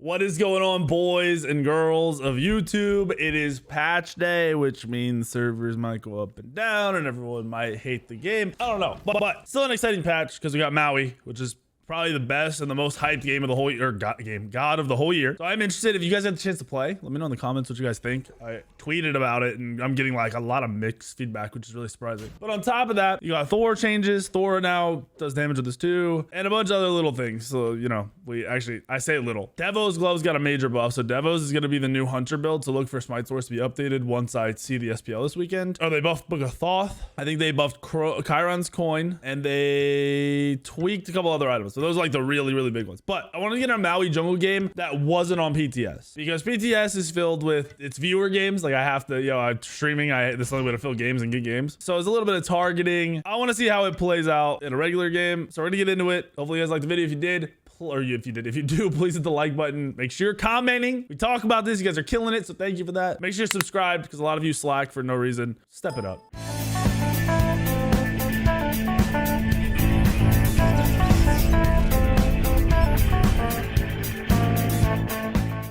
What is going on, boys and girls of YouTube? It is patch day, which means servers might go up and down and everyone might hate the game. I don't know, but still an exciting patch because we got Maui, which is probably the best and the most hyped game of the whole year, god of the whole year. So I'm interested if you guys had the chance to play. Let me know in the comments what you guys think. I tweeted about it and I'm getting like a lot of mixed feedback, which is really surprising. But on top of that, you got Thor changes. Thor now does damage with this too, and a bunch of other little things. So, you know, I say little. Devo's gloves got a major buff. So Devo's is going to be the new hunter build. So look for Smite source to be updated once I see the SPL this weekend. Oh, they buffed Book of Thoth. I think they buffed Chiron's coin and they tweaked a couple other items. So those are like the really, really big ones. But I want to get a Maui jungle game that wasn't on PTS, because PTS is filled with its viewer games. Like I have to, I'm streaming. This is the only way to fill games and get games. So it's a little bit of targeting. I want to see how it plays out in a regular game. So we're gonna get into it. Hopefully you guys liked the video. If you did, or if you do, please hit the like button. Make sure you're commenting. We talk about this. You guys are killing it. So thank you for that. Make sure you're subscribed because a lot of you slack for no reason. Step it up.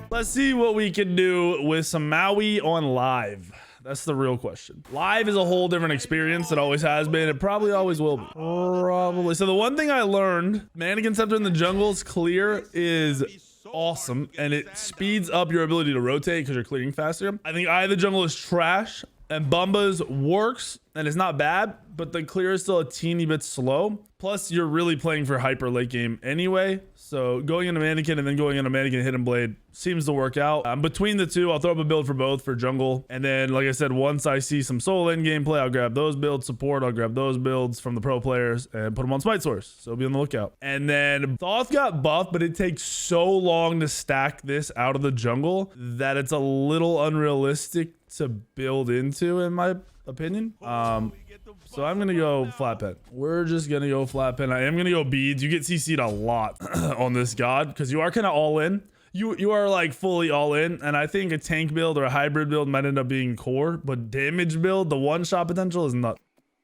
Let's see what we can do with some Maui on live. That's the real question. Live is a whole different experience. It always has been. It probably always will be. Probably. So the one thing I learned, Mannequin Scepter in the jungles clear is awesome. And it speeds up your ability to rotate because you're clearing faster. I think Eye of the Jungle is trash. And Bumba's works and it's not bad, but the clear is still a teeny bit slow. Plus, you're really playing for hyper late game anyway. So going into Mannequin and then going into Mannequin Hidden Blade seems to work out. Between the two, I'll throw up a build for both for jungle. And then, like I said, once I see some solo end gameplay, I'll grab those builds. Support, I'll grab those builds from the pro players and put them on Smite source. So be on the lookout. And then Thoth got buffed, but it takes so long to stack this out of the jungle that it's a little unrealistic to build into, in my opinion. So I'm gonna go flat pen. We're just gonna go flat pen. I am gonna go beads. You get CC'd a lot on this god because you are kind of all in. You are like fully all in, and I think a tank build or a hybrid build might end up being core, but damage build, the one shot potential is nuts.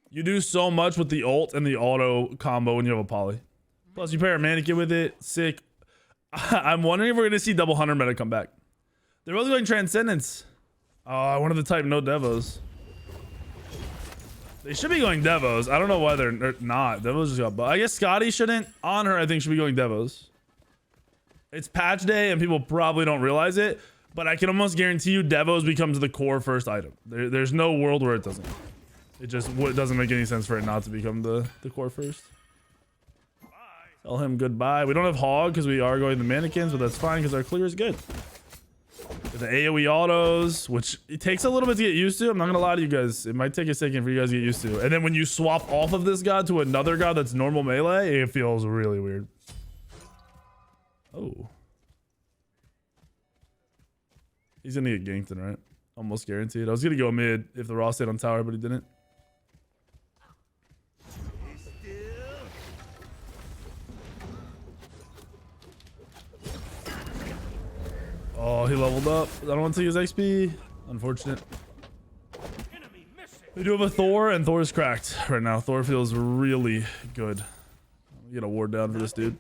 You do so much with the ult and the auto combo when you have a poly. Plus you pair a mannequin with it, sick. I'm wondering if we're gonna see double hunter meta come back. They're both going transcendence. Oh, I wanted to type no devos. They should be going devos. I don't know why they're not. Devos just got buffed. I guess Scotty shouldn't. On her, I think should be going devos. It's patch day and people probably don't realize it, but I can almost guarantee you devos becomes the core first item. There's no world where it doesn't. It just doesn't make any sense for it not to become the core first. Tell him goodbye. We don't have hog because we are going to mannequins, but that's fine because our clear is good. The AoE autos, which it takes a little bit to get used to. I'm not gonna lie to you guys. It might take a second for you guys to get used to. And then when you swap off of this god to another god that's normal melee, it feels really weird. Oh. He's gonna get ganked in, right? Almost guaranteed. I was gonna go mid if the Raw stayed on tower, but he didn't. Oh, he leveled up. I don't want to use XP. Unfortunate. We do have a Thor, and Thor is cracked right now. Thor feels really good. Get a ward down for this dude.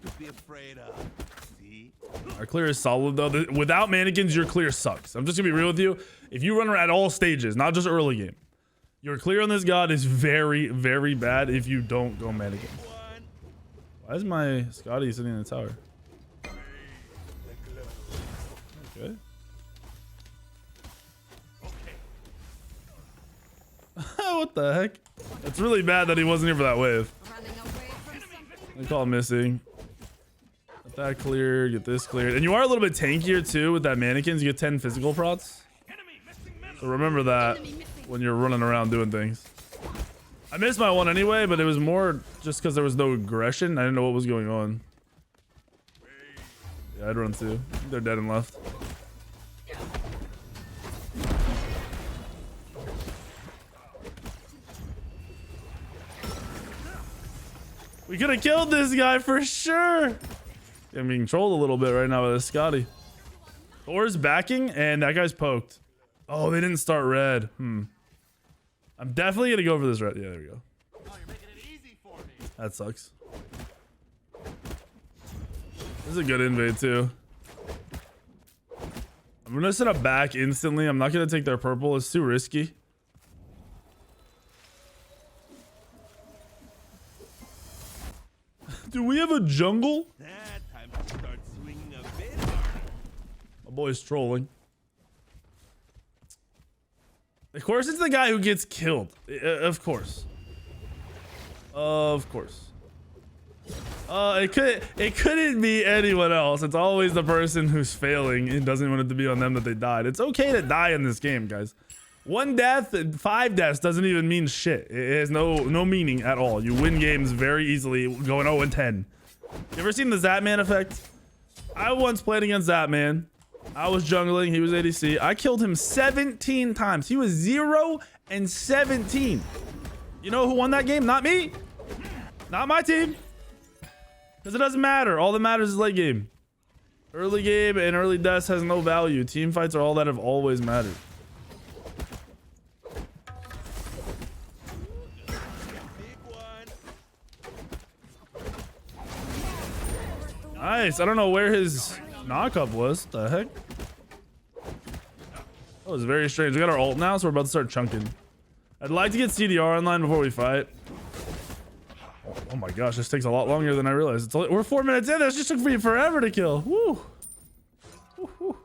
Our clear is solid though. Without mannequins, your clear sucks. I'm just gonna be real with you. If you run at all stages, not just early game, your clear on this god is very, very bad if you don't go mannequins. Why is my Scotty sitting in the tower? Okay. What the heck? It's really bad that he wasn't here for that wave. I call missing. Get that cleared, get this cleared. And you are a little bit tankier too with that mannequins. You get 10 physical prots. So remember that when you're running around doing things. I missed my one anyway, but it was more just because there was no aggression. I didn't know what was going on. Yeah, I'd run too. They're dead and left. We could have killed this guy for sure. I'm being trolled a little bit right now by this Scotty. Thor's backing and that guy's poked. Oh, they didn't start red. I'm definitely gonna go for this red. Yeah, there we go. That sucks. This is a good invade too. I'm gonna set up back instantly. I'm not gonna take their purple. It's too risky. Do we have a jungle? Time to start swinging a bit harder. My boy's trolling. Of course, it's the guy who gets killed. Of course. Of course. It couldn't be anyone else. It's always the person who's failing and doesn't want it to be on them that they died. It's okay to die in this game, guys. 1 death and 5 deaths doesn't even mean shit. It has no meaning at all. You win games very easily going 0 and 10. You ever seen the Zatman effect? I once played against Zatman. I was jungling. He was ADC. I killed him 17 times. He was 0 and 17. You know who won that game? Not me. Not my team. Because it doesn't matter. All that matters is late game. Early game and early deaths has no value. Team fights are all that have always mattered. Nice. I don't know where his knockup was. The heck? That was very strange. We got our ult now, so we're about to start chunking. I'd like to get CDR online before we fight. Oh my gosh, this takes a lot longer than I realized. It's only, we're 4 minutes in. This just took me forever to kill. Woo. Woo.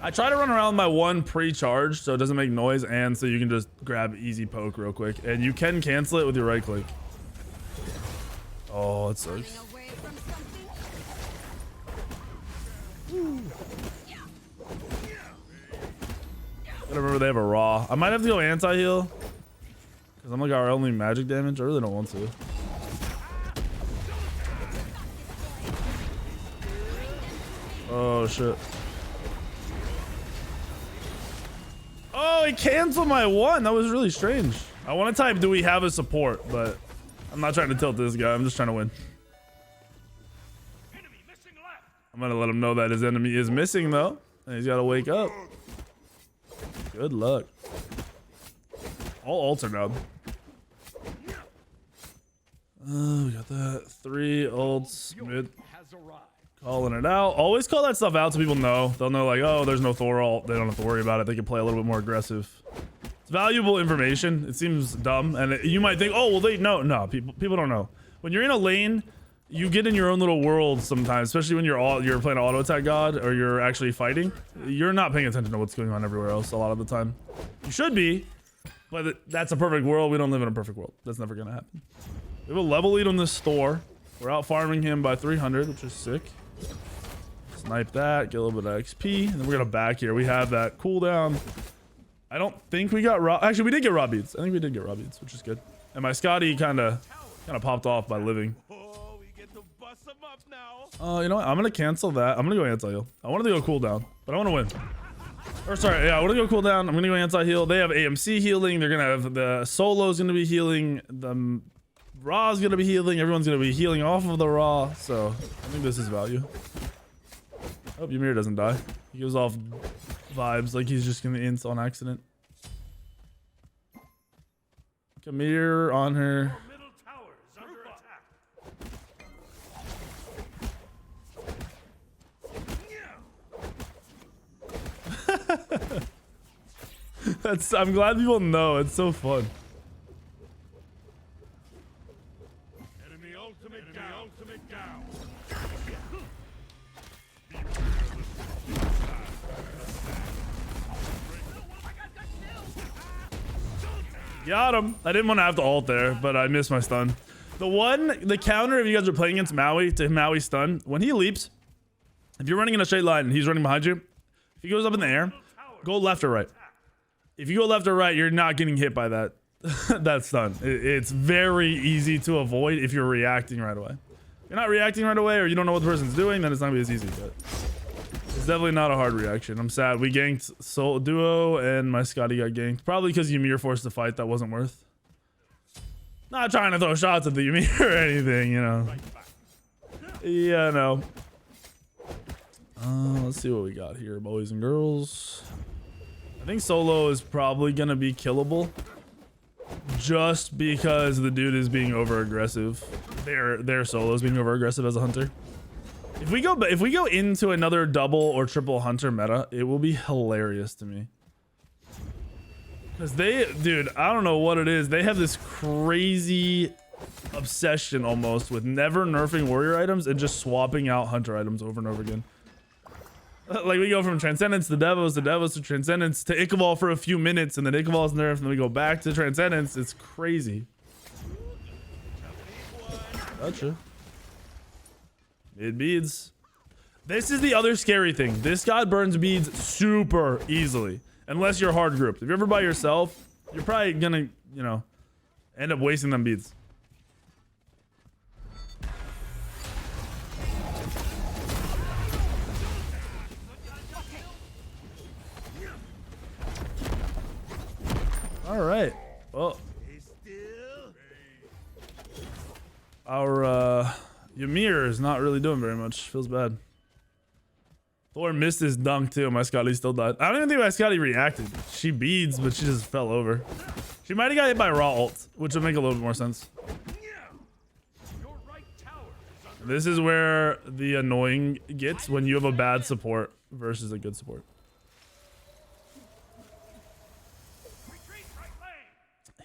I try to run around with my one pre-charged so it doesn't make noise and so you can just grab easy poke real quick. And you can cancel it with your right click. Oh, it sucks. Gotta remember they have a raw. I might have to go anti-heal. Because I'm like our only magic damage. I really don't want to. Oh shit. Oh, it canceled my one. That was really strange. I want to type, do we have a support? But I'm not trying to tilt this guy. I'm just trying to win. I'm gonna let him know that his enemy is missing though. And he's gotta wake up. Good luck. All ults are down. We got that. 3 ults mid. Calling it out. Always call that stuff out so people know. They'll know like, oh, there's no Thor ult. They don't have to worry about it. They can play a little bit more aggressive. It's valuable information. It seems dumb. And you might think, oh, well, they know. No, people don't know. When you're in a lane, you get in your own little world sometimes, especially when you're playing an auto attack god or you're actually fighting. You're not paying attention to what's going on everywhere else a lot of the time. You should be, but that's a perfect world. We don't live in a perfect world. That's never gonna happen. We have a level lead on this store. We're out farming him by 300, which is sick. Snipe that, get a little bit of XP, and then we're gonna back here. We have that cooldown. I don't think we got raw. Actually, we did get raw beads. I think we did get raw beads, which is good. And my Scotty kind of popped off by living. You know what? I'm gonna cancel that. I'm gonna go anti-heal. I wanted to go cooldown, but I want to win. Or sorry, yeah, I want to go cooldown. I'm gonna go anti-heal. They have AMC healing. They're gonna have the solo's gonna be healing. The raw's gonna be healing. Everyone's gonna be healing off of the raw. So I think this is value. I hope Ymir doesn't die. He gives off vibes like he's just gonna int on accident. Ymir on her. I'm glad people know. It's so fun. Enemy ultimate down. Got him. I didn't want to have to ult there, but I missed my stun. The counter, if you guys are playing against Maui, to Maui stun, when he leaps, if you're running in a straight line and he's running behind you, if he goes up in the air, go left or right. If you go left or right, you're not getting hit by that that stun. It's very easy to avoid if you're reacting right away. If you're not reacting right away or you don't know what the person's doing, then it's not gonna be as easy, but it's definitely not a hard reaction. I'm sad. We ganked Soul Duo and my Scotty got ganked. Probably because Ymir forced a fight that wasn't worth. Not trying to throw shots at the Ymir or anything, you know. Yeah, no. Let's see what we got here, boys and girls. I think solo is probably gonna be killable, just because the dude is being over aggressive. Their solo is being over aggressive as a hunter. If we go into another double or triple hunter meta, it will be hilarious to me. Because dude, I don't know what it is. They have this crazy obsession almost with never nerfing warrior items and just swapping out hunter items over and over again. Like we go from Transcendence to Devos to Transcendence to Ichabod for a few minutes, and then Ichabod's nerfed, and then we go back to Transcendence. It's crazy. Gotcha. Mid beads. This is the other scary thing. This god burns beads super easily. Unless you're hard grouped. If you're ever by yourself, you're probably gonna, you know, end up wasting them beads. All right. Well, our Ymir is not really doing very much. Feels bad. Thor missed his dunk too. My Scotty still died. I don't even think my Scotty reacted. She beads, but she just fell over. She might have got hit by raw ult, which would make a little bit more sense. This is where the annoying gets when you have a bad support versus a good support.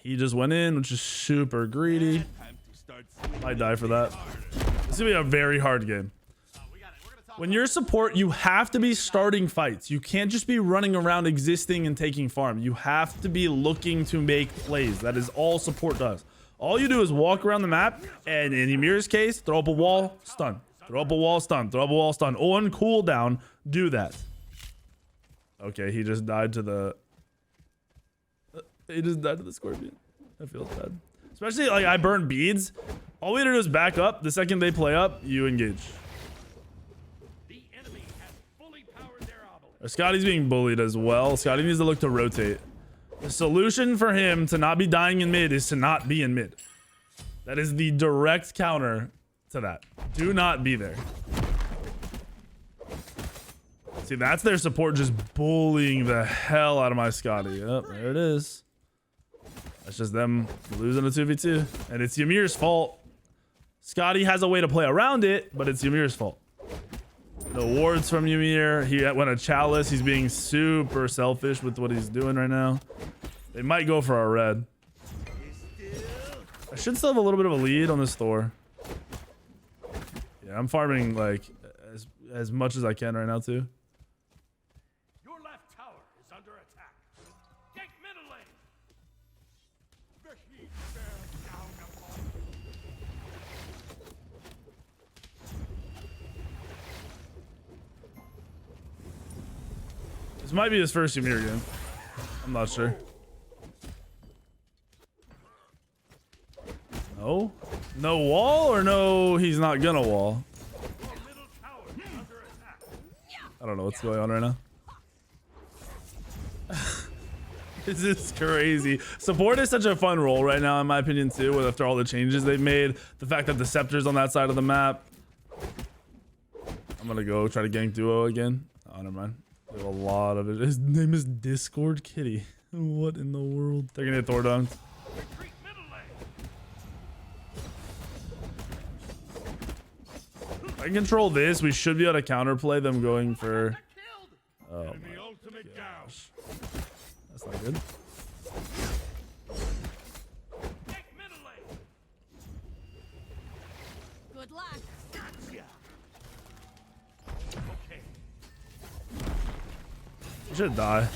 He just went in, which is super greedy. Might die for that. This is gonna be a very hard game. When you're support, you have to be starting fights. You can't just be running around existing and taking farm. You have to be looking to make plays. That is all support does. All you do is walk around the map, and in Ymir's case, throw up a wall, stun. Throw up a wall, stun. Throw up a wall, stun. On cooldown, do that. Okay, he just died to the... He just died to the scorpion. That feels bad. Especially, like, I burn beads. All we have to do is back up. The second they play up, you engage. Scotty's being bullied as well. Scotty needs to look to rotate. The solution for him to not be dying in mid is to not be in mid. That is the direct counter to that. Do not be there. See, that's their support just bullying the hell out of my Scotty. Yep, there it is. That's just them losing a 2v2. And it's Ymir's fault. Scotty has a way to play around it, but it's Ymir's fault. The wards from Ymir. He went a chalice. He's being super selfish with what he's doing right now. They might go for a red. I should still have a little bit of a lead on this Thor. Yeah, I'm farming like as much as I can right now too. Your left tower is under attack. Take middle lane. The heat bears down upon you. This might be his first Ymir game. I'm not sure. No? No wall or no, he's not gonna wall? I don't know what's going on right now. This is crazy. Support is such a fun role right now, in my opinion, too, with after all the changes they've made. The fact that the scepter's on that side of the map. I'm gonna go try to gank duo again. Oh, never mind. They have a lot of it. His name is Discord Kitty. What in the world? They're gonna get Thor dunked. If I can control this, we should be able to counterplay them going for... Oh my gosh. That's not good. Good luck. Should die.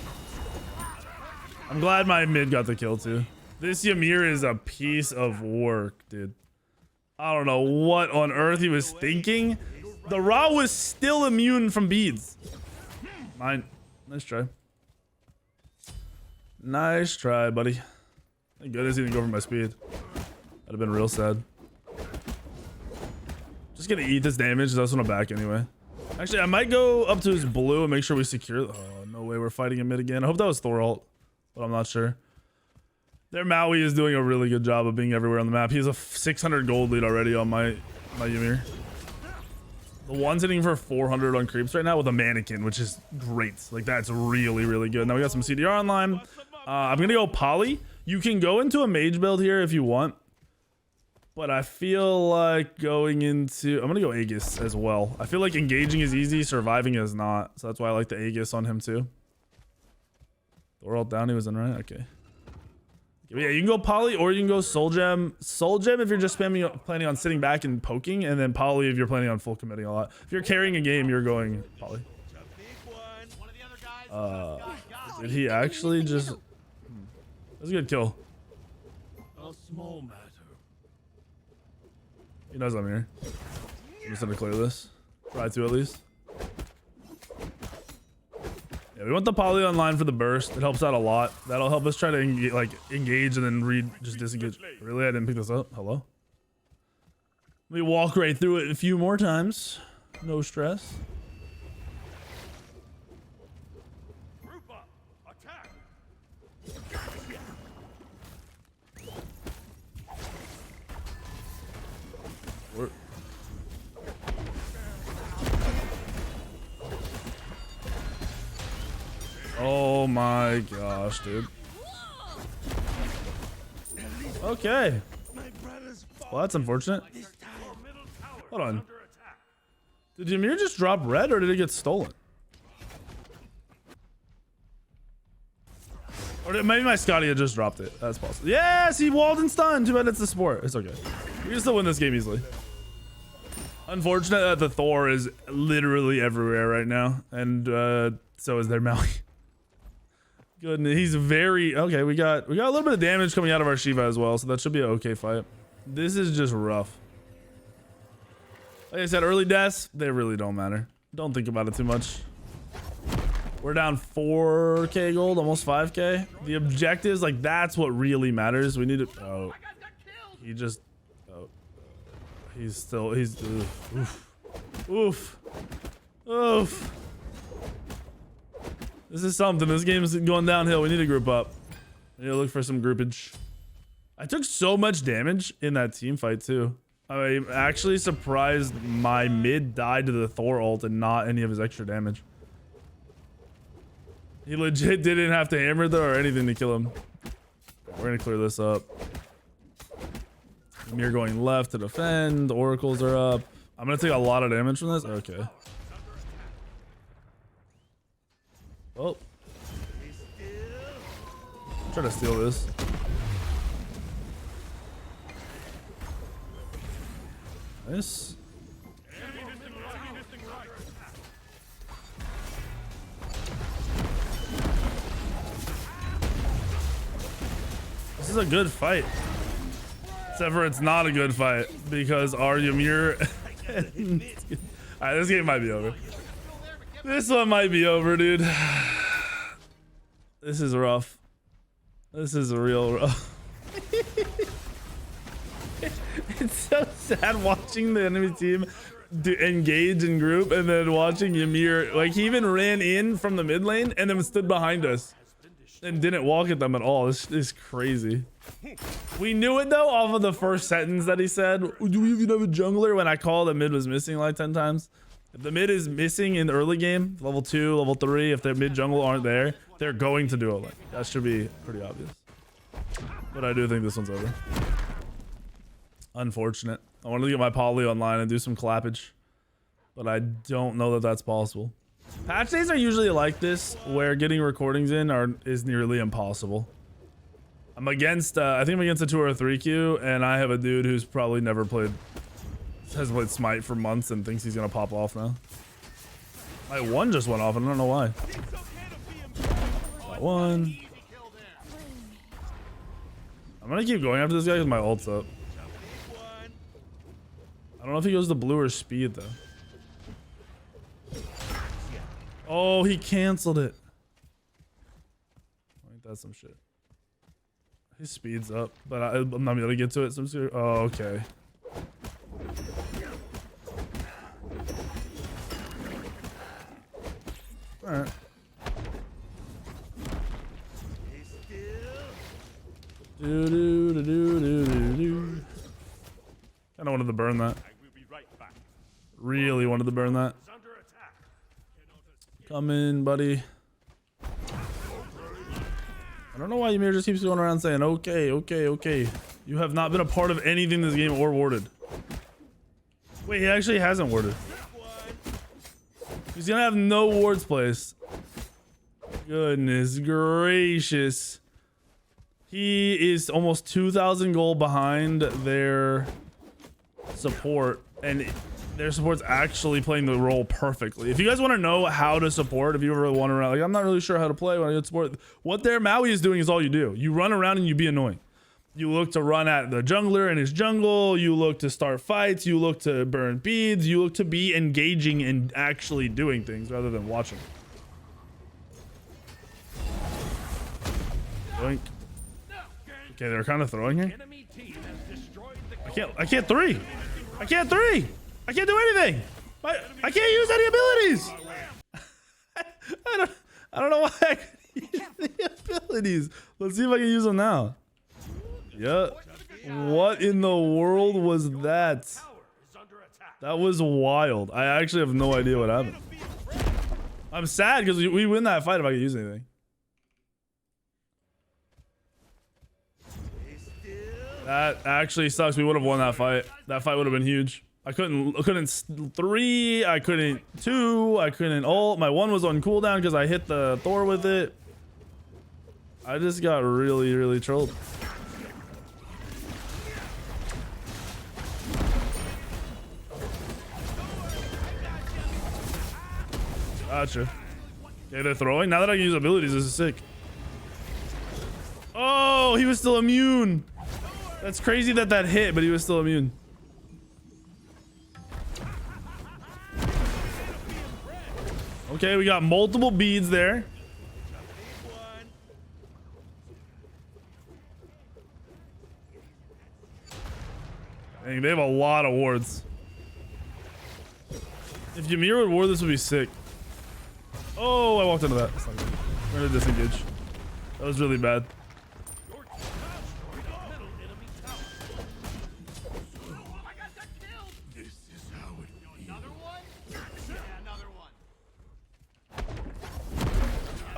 I'm glad my mid got the kill too. This Ymir is a piece of work, dude. I don't know what on earth he was thinking. The Ra was still immune from beads. Mine. Nice try. Nice try, buddy. Thank goodness he didn't go for my speed. That'd have been real sad. Just gonna eat this damage. That's on a back anyway. Actually, I might go up to his blue and make sure we secure. Oh, no way we're fighting him mid again. I hope that was Thor ult, but I'm not sure. Their Maui is doing a really good job of being everywhere on the map. He has a 600 gold lead already on my Ymir. The one's hitting for 400 on creeps right now with a mannequin, which is great. Like, that's really, really good. Now we got some CDR online. I'm going to go poly. You can go into a mage build here if you want. But I feel like going into... I'm going to go Aegis as well. I feel like engaging is easy, surviving is not. So that's why I like the Aegis on him too. Thor ult down, he was in, right? Okay. Yeah, you can go Poly or you can go Soul Gem. Soul Gem if you're just planning on sitting back and poking, and then Poly if you're planning on full committing a lot. If you're carrying a game, you're going Poly. Did he actually just... That's a good kill. A small matter. He knows I'm here. I'm just gonna clear this. Try to at least. Yeah, we want the Poly online for the burst. It helps out a lot. That'll help us try to engage and then just disengage. Really? I didn't pick this up. Hello? Let me walk right through it a few more times. No stress. Group up. Attack. Oh my gosh, dude. Okay. Well, that's unfortunate. Hold on. Did Ymir just drop red or did it get stolen? Or maybe my Scotty had just dropped it. That's possible. Yes, he walled and stunned. Too bad it's the sport. It's okay. We can still win this game easily. Unfortunate that the Thor is literally everywhere right now. And so is their Maui. Good. He's very... Okay, we got a little bit of damage coming out of our Shiva as well. So that should be an okay fight. This is just rough. Like I said, early deaths, they really don't matter. Don't think about it too much. We're down 4k gold, almost 5k. The objectives, like, that's what really matters. We need to... Oh. He just... Oh. He's still... He's... Oof. Oof. Oof. This is something. This game is going downhill. We need to group up. We need to look for some groupage. I took so much damage in that team fight, too. I'm actually surprised my mid died to the Thor ult and not any of his extra damage. He legit didn't have to hammer though or anything to kill him. We're gonna clear this up. Ymir going left to defend. The oracles are up. I'm gonna take a lot of damage from this. Okay. Oh. Try to steal this. Nice. This is a good fight. Except for it's not a good fight because our Ymir... Alright, this game might be over. This one might be over, dude. This is rough. This is real rough. It's so sad watching the enemy team engage in group and then watching Ymir, like, he even ran in from the mid lane and then stood behind us and didn't walk at them at all. This is crazy. We knew it though off of the first sentence that he said, do we even have a jungler? When I called the mid was missing like 10 times. If the mid is missing in the early game, level 2, level 3, if their mid jungle aren't there, they're going to do it. Like, that should be pretty obvious. But I do think this one's over. Unfortunate. I wanted to get my poly online and do some clappage, but I don't know that that's possible. Patch days are usually like this, where getting recordings in is nearly impossible. I'm against, I think I'm against a 2 or a 3 queue, and I have a dude who's probably never played, hasn't played Smite for months and thinks he's gonna pop off now. My 1 just went off, and I don't know why. Got 1. I'm gonna keep going after this guy because my ult's up. I don't know if he goes to blue or speed though. Oh, he canceled it. I think that's some shit. His speed's up, but I'm not able to get to it. So I'm just gonna, oh, okay. All right. Do do do do do do do. Kind of wanted to burn that. Really wanted to burn that. Come in, buddy. I don't know why Ymir just keeps going around saying, okay, okay, okay. You have not been a part of anything this game or warded. Wait, he actually hasn't warded. He's gonna have no wards placed. Goodness gracious. He is almost 2,000 gold behind their support, and their support's actually playing the role perfectly. If you guys want to know how to support, if you ever want to run, like I'm not really sure how to play when I get support, what their Maui is doing is all you do. You run around and you be annoying. You look to run at the jungler in his jungle, you look to start fights, you look to burn beads, you look to be engaging and actually doing things rather than watching. Doink. Okay, they're kind of throwing here. I can't three. I can't three. I can't do anything. I can't use any abilities. I don't know why I can use the abilities. Let's see if I can use them now. Yeah. What in the world was that? That was wild. I actually have no idea what happened. I'm sad because we win that fight if I can use anything. That actually sucks. We would have won that fight. That fight would have been huge. I couldn't three. I couldn't two. I couldn't ult. My one was on cooldown because I hit the Thor with it. I just got really, really trolled. Gotcha. Okay, they're throwing. Now that I can use abilities, this is sick. Oh, he was still immune. That's crazy that that hit, but he was still immune. Okay, we got multiple beads there. Dang, they have a lot of wards. If Ymir would ward, this would be sick. Oh, I walked into that. That's not good. We're gonna disengage. That was really bad.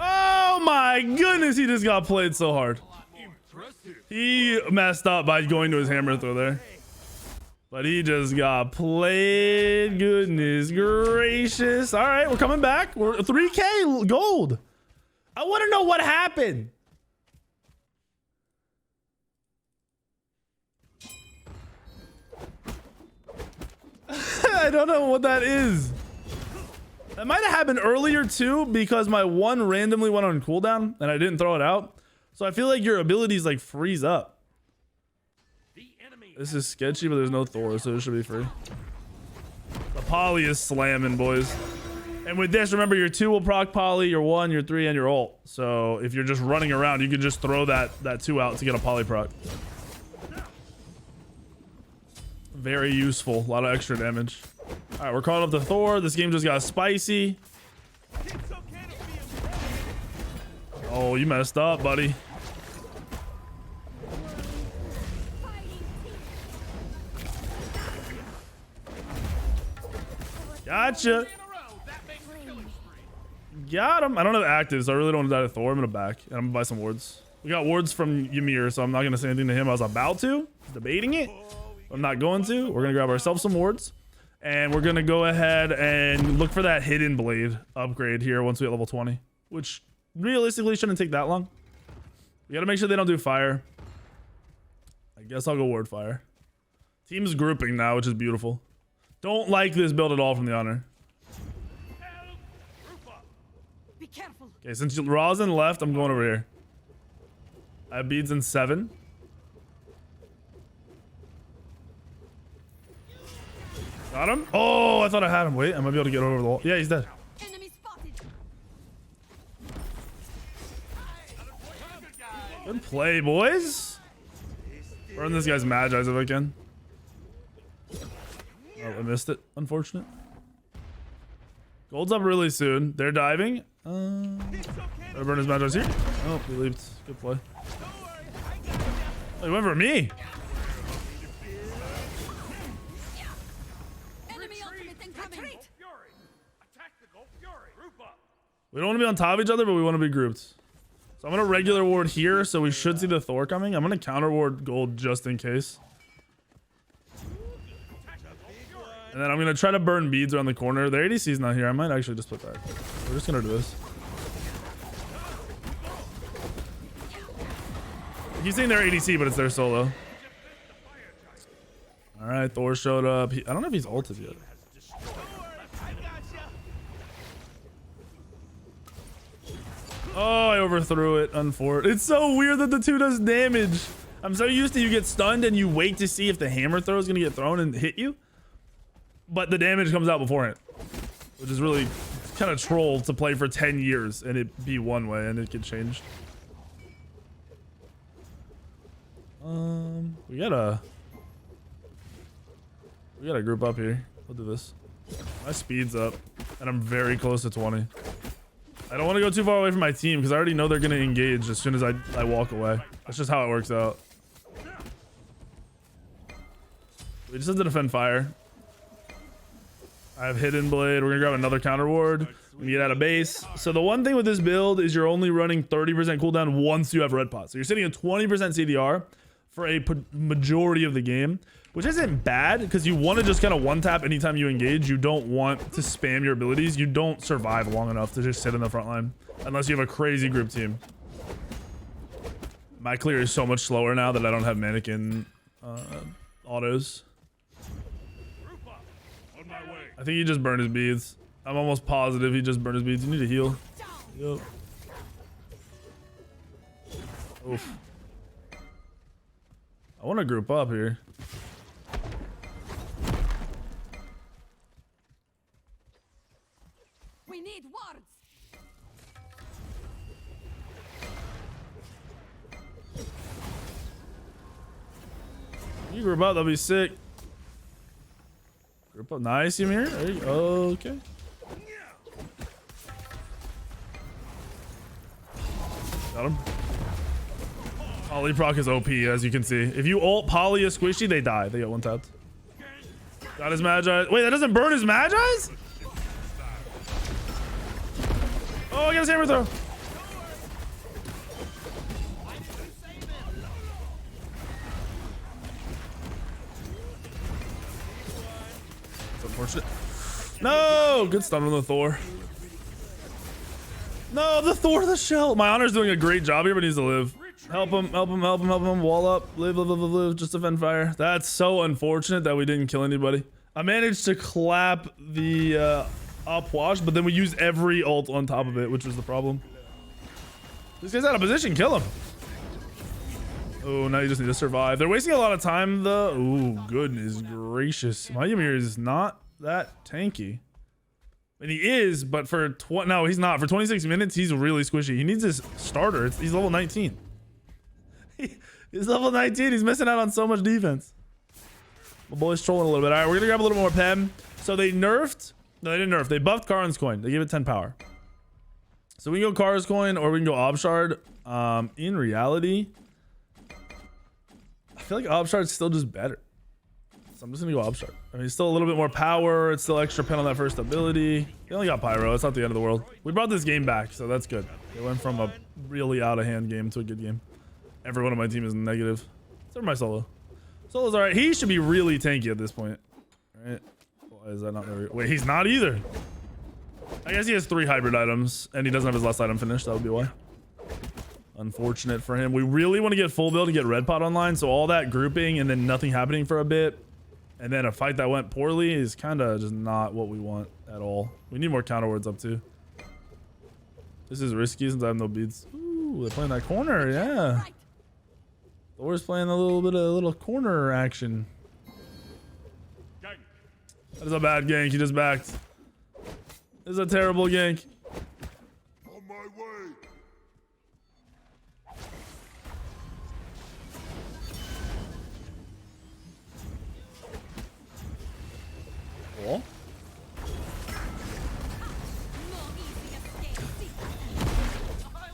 Oh my goodness, he just got played so hard. He messed up by going to his hammer throw there. But he just got played. Goodness gracious. All right, we're coming back. We're 3K gold. I want to know what happened. I don't know what that is. That might have happened earlier too, because my one randomly went on cooldown and I didn't throw it out. So I feel like your abilities like freeze up. This is sketchy, but there's no Thor, so it should be free. The poly is slamming, boys. And with this, remember, your 2 will proc poly, your 1, your 3, and your ult. So if you're just running around, you can just throw that 2 out to get a poly proc. Very useful. A lot of extra damage. All right, we're calling up the Thor. This game just got spicy. Oh, you messed up, buddy. Gotcha. Got him. I don't have active, so I really don't want to die to Thor. I'm gonna back, and I'm gonna buy some wards. We got wards from Ymir, so I'm not gonna say anything to him. I was about to, debating it. I'm not going to. We're gonna grab ourselves some wards, and we're gonna go ahead and look for that hidden blade upgrade here once we hit level 20, which realistically shouldn't take that long. We gotta make sure they don't do fire. I guess I'll go ward fire. Team's grouping now, which is beautiful. Don't like this build at all from the honor. Be careful. Okay, since Rosin left, I'm going over here. I have beads in 7. Got him. Oh, I thought I had him. Wait, I might be able to get over the wall. Yeah, he's dead. Enemy spotted. Good play, boys. Burn this guy's Magi's if I can. Oh, I missed it. Unfortunate. Gold's up really soon. They're diving. Better burn his Magi's here. Oh, he leaped. Good play. Oh, he went for me. We don't want to be on top of each other, but we want to be grouped. So I'm gonna regular ward here, so we should see the Thor coming. I'm gonna counter ward gold just in case. And then I'm gonna try to burn beads around the corner. Their ADC's not here. I might actually just put that. We're just gonna do this. He's saying their ADC, but it's their solo. All right, Thor showed up. I don't know if he's ulted yet. Oh, I overthrew it. Unfortunately, it's so weird that the 2 does damage. I'm so used to you get stunned and you wait to see if the hammer throw is gonna get thrown and hit you, but the damage comes out beforehand, which is really kind of troll to play for 10 years and it be one way and it get changed. We gotta group up here. We'll do this. My speed's up and I'm very close to 20. I don't want to go too far away from my team because I already know they're going to engage as soon as I walk away. That's just how it works out. We just have to defend fire. I have hidden blade. We're going to grab another counter ward. We get out of base. So the one thing with this build is you're only running 30% cooldown once you have red pot. So you're sitting at 20% CDR for a majority of the game, which isn't bad because you want to just kind of one tap anytime you engage. You don't want to spam your abilities. You don't survive long enough to just sit in the front line unless you have a crazy group team. My clear is so much slower now that I don't have mannequin autos. I think he just burned his beads. I'm almost positive he just burned his beads. You need to heal. Yep. Oof. I want to group up here. We need wards. You group up, that'll be sick. Group up, nice, Ymir. Okay. Got him. Poly proc is OP, as you can see. If you ult Poly a squishy, they die. They get one tapped. Got his Magi. Wait, that doesn't burn his Magi's? Oh, I got his hammer throw. That's unfortunate. No! Good stun on the Thor. No, the Thor, the shell. My honor's doing a great job here, but he needs to live. Help him, help him, help him, help him. Wall up. Live, live, live, live, live. Just defend fire. That's so unfortunate that we didn't kill anybody. I managed to clap the upwash, but then we used every ult on top of it, which was the problem. This guy's out of position. Kill him. Oh, now you just need to survive. They're wasting a lot of time, though. Oh, goodness gracious. My Ymir is not that tanky. And he is, but for no, he's not. For 26 minutes, he's really squishy. He needs his starter. He's level 19. He's level 19. He's missing out on so much defense. My boy's trolling a little bit. All right, we're gonna grab a little more Pem. So they nerfed. No, they didn't nerf. They buffed Karin's coin. They gave it 10 power. So we can go Kara's coin or we can go Obshard. In reality, I feel like Obshard's still just better. So I'm just gonna go Obshard. I mean, it's still a little bit more power. It's still extra pen on that first ability. They only got Pyro. It's not the end of the world. We brought this game back, so that's good. It went from a really out of hand game to a good game. Everyone on my team is negative. Except for my solo. Solo's alright. He should be really tanky at this point. All right. Why is that not very... Wait, he's not either. I guess he has 3 hybrid items, and he doesn't have his last item finished. That would be why. Unfortunate for him. We really want to get full build to get red pot online, so all that grouping and then nothing happening for a bit, and then a fight that went poorly is kind of just not what we want at all. We need more counter wards up too. This is risky since I have no beads. Ooh, they're playing that corner, yeah. Thor's playing a little corner action. That is a bad gank. He just backed. This is a terrible gank. On my way. Cool.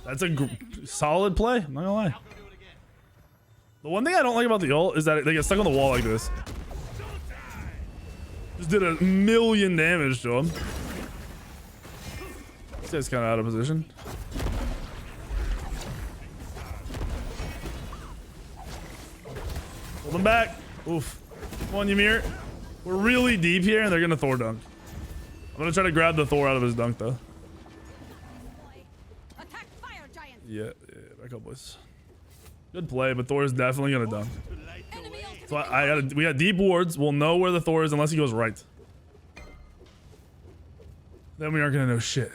That's a solid play. I'm not gonna lie. The one thing I don't like about the ult is that they get stuck on the wall like this. Just did 1,000,000 damage to him. This guy's kind of out of position. him back. Oof. Come on, Ymir. We're really deep here, and they're gonna Thor dunk. I'm gonna try to grab the Thor out of his dunk, though. Attack fire giant. Yeah, back up, boys. Good play, but Thor is definitely gonna dunk. Enemy ultimate. So we got deep wards. We'll know where the Thor is unless he goes right. Then we aren't gonna know shit.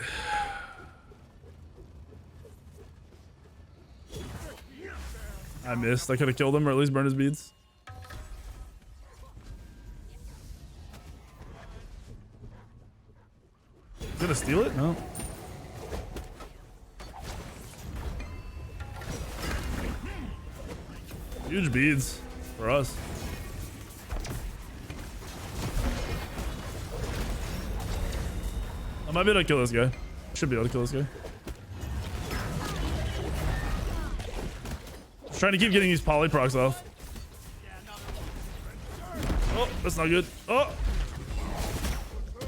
I missed. I could have killed him or at least burned his beads. He's gonna steal it? No. Huge beads for us. I might be able to kill this guy. Should be able to kill this guy. Just trying to keep getting these poly procs off. Oh, that's not good. Oh!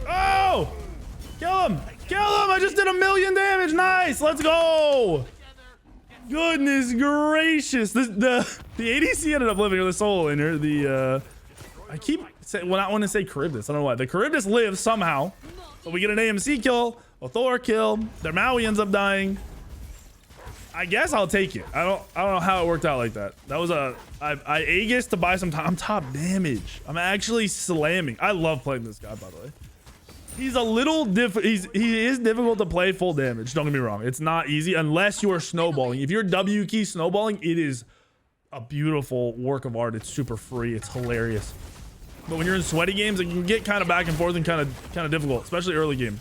Oh! Kill him! Kill him! I just did 1,000,000 damage. Nice! Let's go! Goodness gracious! The ADC ended up living, or the soul in here. The I keep saying, well, I want to say Charybdis. I don't know why. The Charybdis lives somehow, but we get an AMC kill, a Thor kill. Their Maui ends up dying. I guess I'll take it. I don't know how it worked out like that. That was I Aegis to buy some time. I'm top damage. I'm actually slamming. I love playing this guy, by the way. He's a little he is difficult to play full damage. Don't get me wrong. It's not easy unless you are snowballing. If you're W key snowballing, it is a beautiful work of art. It's super free. It's hilarious. But when you're in sweaty games, it can get kind of back and forth and kind of difficult, especially early game.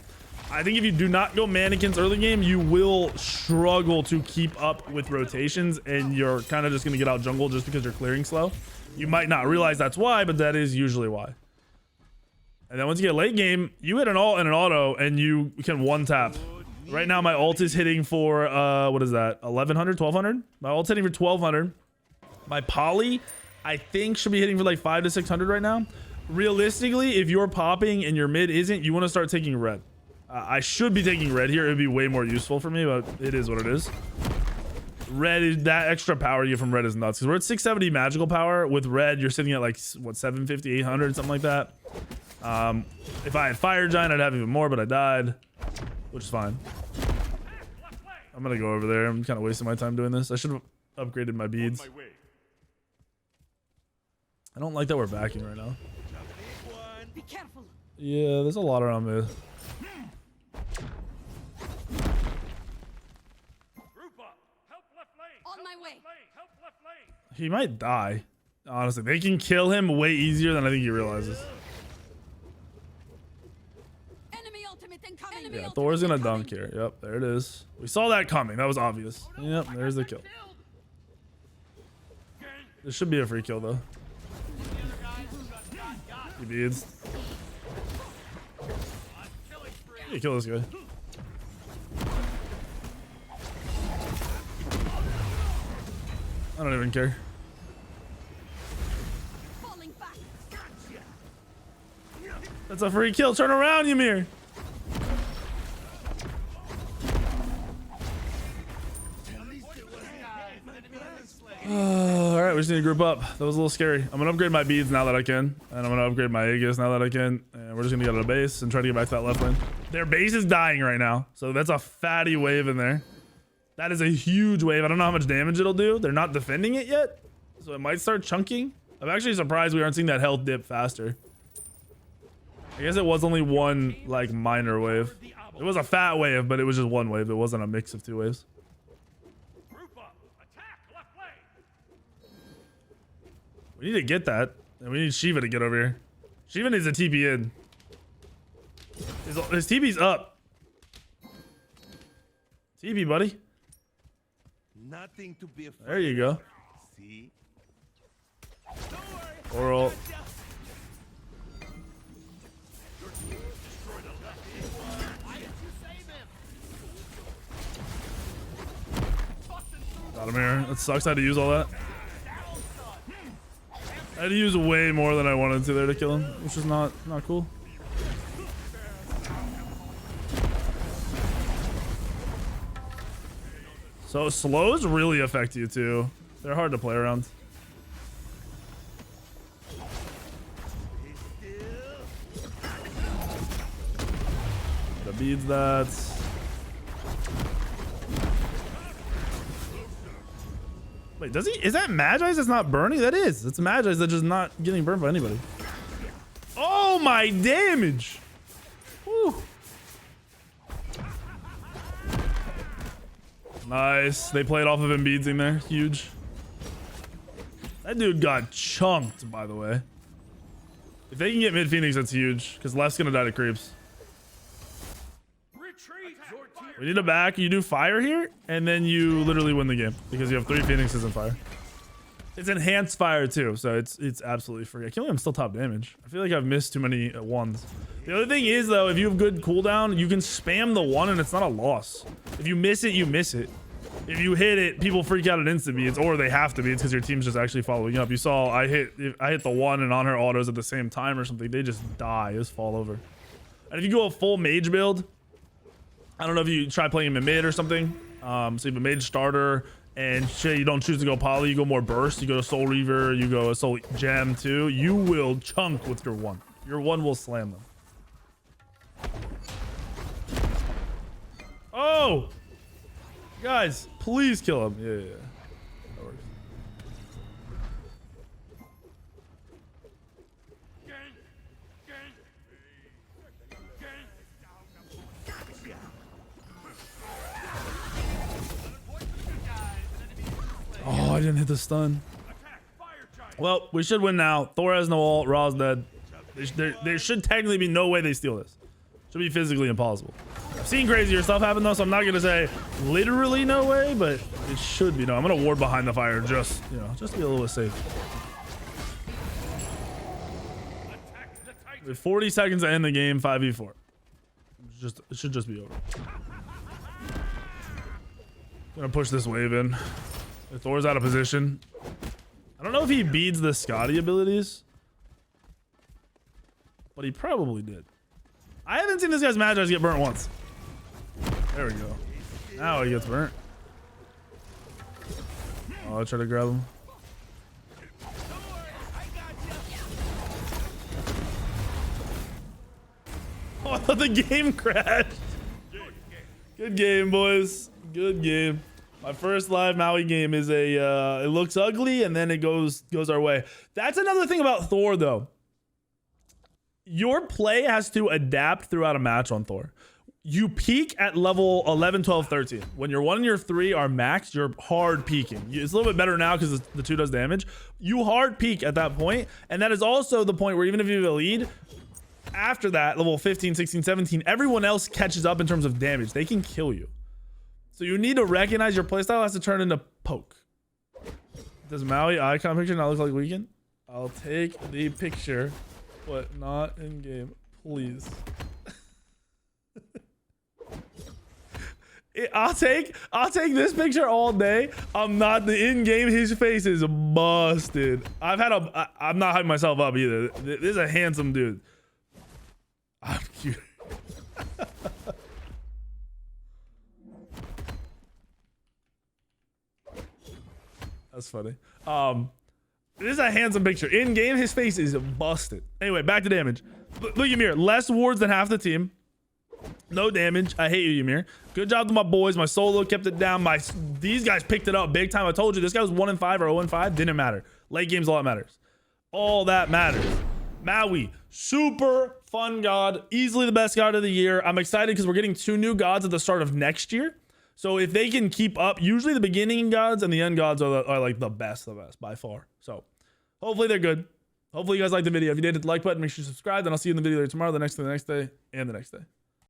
I think if you do not go mannequins early game, you will struggle to keep up with rotations, and you're kind of just going to get out jungle just because you're clearing slow. You might not realize that's why, but that is usually why. And then once you get late game, you hit an ult and an auto, and you can one tap. Right now, my ult is hitting for, what is that? 1,100, 1,200? My ult's hitting for 1,200. My poly, I think, should be hitting for like 500 to 600 right now. Realistically, if you're popping and your mid isn't, you want to start taking red. I should be taking red here. It would be way more useful for me, but it is what it is. Red is that extra power you get from red is nuts. Because we're at 670 magical power. With red, you're sitting at like, what, 750, 800, something like that. If I had fire giant, I'd have even more, but I died, which is fine. I'm gonna go over there. I'm kind of wasting my time doing this. I should have upgraded my beads. I don't like that we're backing right now. Be careful. Yeah, there's a lot around mid. On my way. He might die. Honestly, they can kill him way easier than I think he realizes. Enemy ultimate incoming. Yeah, Thor's gonna dunk here. Yep, there it is. We saw that coming. That was obvious. Yep, there's the kill. This should be a free kill though. He beads. Yeah, kill this guy. I don't even care. Falling back. That's a free kill. Turn around, Ymir. All right, we just need to group up. That was a little scary. I'm gonna upgrade my beads now that I can, and I'm gonna upgrade my Aegis now that I can, and we're just gonna get out of base and try to get back to that left lane. Their base is dying right now, so that's a fatty wave in there. That is a huge wave. I don't know how much damage it'll do. They're not defending it yet, so it might start chunking. I'm actually surprised we aren't seeing that health dip faster. I guess it was only one like minor wave. It was a fat wave, but it was just one wave. It wasn't a mix of two waves. We need to get that, and we need Shiva to get over here. Shiva needs a TP in. His TP's up. TP, buddy. Nothing to be afraid. There you go. See? Oral. Got him here. That sucks. I had to use all that. I had to use way more than I wanted to there to kill him, which is not cool. So slows really affect you too. They're hard to play around. beads that. Wait, does he? Is that Magi's that's not burning? That is. It's Magi's that's just not getting burned by anybody. Oh my damage! Whew. Nice. They played off of him beadsing there. Huge. That dude got chunked, by the way. If they can get mid Phoenix, that's huge. Because left's gonna die to creeps. Retreat. Your team. We need a back. You do fire here, and then you literally win the game because you have 3 Phoenixes in fire. It's enhanced fire too, so it's absolutely free. I can't believe I'm still top damage. I feel like I've missed too many ones. The other thing is though, if you have good cooldown, you can spam the 1 and it's not a loss. If you miss it, you miss it. If you hit it, people freak out at instant beats, or they have to be. It's because your team's just actually following up. You saw I hit the 1 and on her autos at the same time or something. They just die, just fall over. And if you go a full mage build, I don't know if you try playing him in mid or something. So you have a mage starter. And shit, you don't choose to go poly, you go more burst, you go to Soul Reaver, you go a Soul Gem too. You will chunk with your 1. Your 1 will slam them. Oh! Guys, please kill him. Yeah. That works. Oh, I didn't hit the stun. Well, we should win now. Thor has no ult. Ra's dead. There should technically be no way they steal this. Should be physically impossible. I've seen crazier stuff happen though, so I'm not gonna say literally no way, but it should be no. I'm gonna ward behind the fire just, you know, just to be a little bit safe. We have 40 seconds to end the game. 5v4. It should just be over. Gonna push this wave in. Thor's out of position. I don't know if he beads the Scotty abilities, but he probably did. I haven't seen this guy's Magi's get burnt once. There we go. Now he gets burnt. Oh, I try to grab him. Oh, I thought the game crashed. Good game, boys. Good game. My first live Maui game is it looks ugly and then it goes our way. That's another thing about Thor though. Your play has to adapt throughout a match on Thor. You peak at level 11, 12, 13. When your 1 and your 3 are maxed, you're hard peaking. It's a little bit better now because the 2 does damage. You hard peak at that point, and that is also the point where even if you have a lead, after that, level 15, 16, 17, everyone else catches up in terms of damage. They can kill you. So you need to recognize your playstyle has to turn into poke. Does Maui icon picture not look like Weekend? I'll take the picture, but not in game, please. I'll take this picture all day. I'm not the in game. His face is busted. I'm not hyping myself up either. This is a handsome dude. I'm cute. That's funny. This is a handsome picture. In game, his face is busted. Anyway, back to damage. Look, Ymir, less wards than half the team. No damage. I hate you, Ymir. Good job to my boys. My solo kept it down. These guys picked it up big time. I told you this guy was 1 and 5 or 0 and 5. Didn't matter. Late game's all that matters. All that matters. Maui, super fun god. Easily the best god of the year. I'm excited because we're getting 2 new gods at the start of next year. So if they can keep up, usually the beginning gods and the end gods are like the best by far. So hopefully they're good. Hopefully you guys liked the video. If you did, hit the like button, make sure you subscribe, and I'll see you in the video tomorrow, the next day, and the next day.